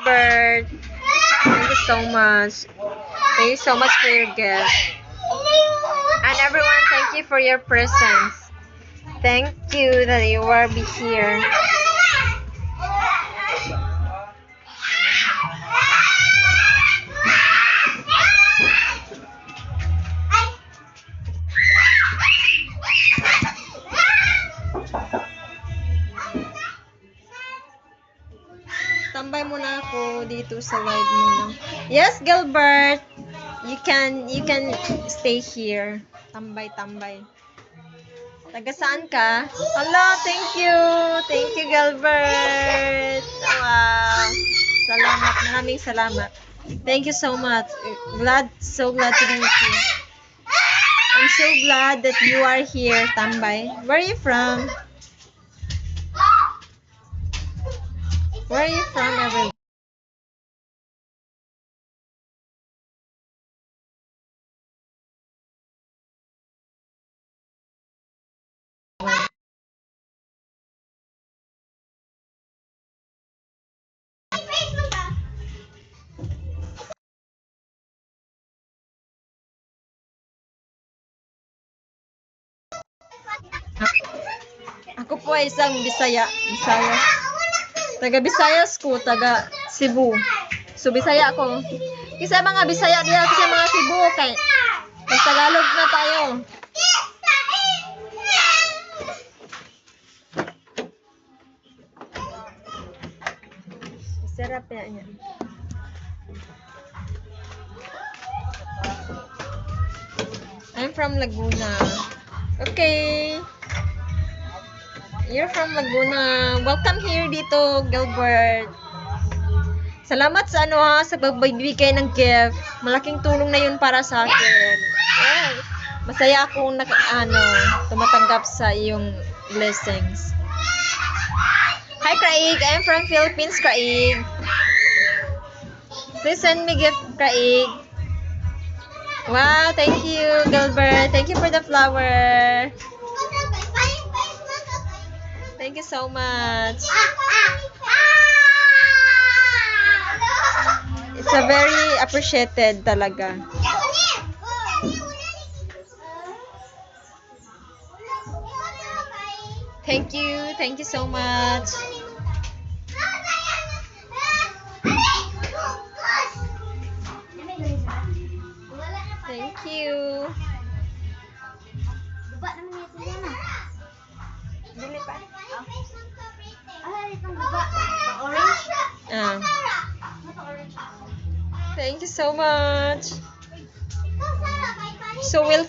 Gilbert. Thank you so much. Thank you so much for your gift. And everyone, thank you for your presence. Thank you that you will be here. Tambay muna ako dito sa live muna. Yes, Gilbert. You can stay here. Tambay. Taga saan ka? Hello, thank you. Thank you, Gilbert. Wow. Salamat. Maraming salamat. Thank you so much. So glad to be here. I'm so glad that you are here, Tambay. Where are you from? Where are you from, everyone? Ako po ay isang Bisaya. Taga Visayas ko, taga Cebu. So Bisaya ako. Kasi mga Bisaya diya, kasi mga Cebu kay Tagalog na tayo. Sarap niya. I'm from Laguna. Okay. You're from Laguna. Welcome here dito, Gilbert. Salamat sa sa pagbibigay ng gift. Malaking tulong na 'yun para sa akin. Oh, masaya akong tumatanggap sa iyong blessings. Hi, Craig. I'm from Philippines, Craig. Please send me gift, Craig. Wow, thank you, Gilbert. Thank you for the flower. Thank you so much. It's a very appreciated talaga. Thank you so much. Thank you. Dili pa. Thank you so much. So welcome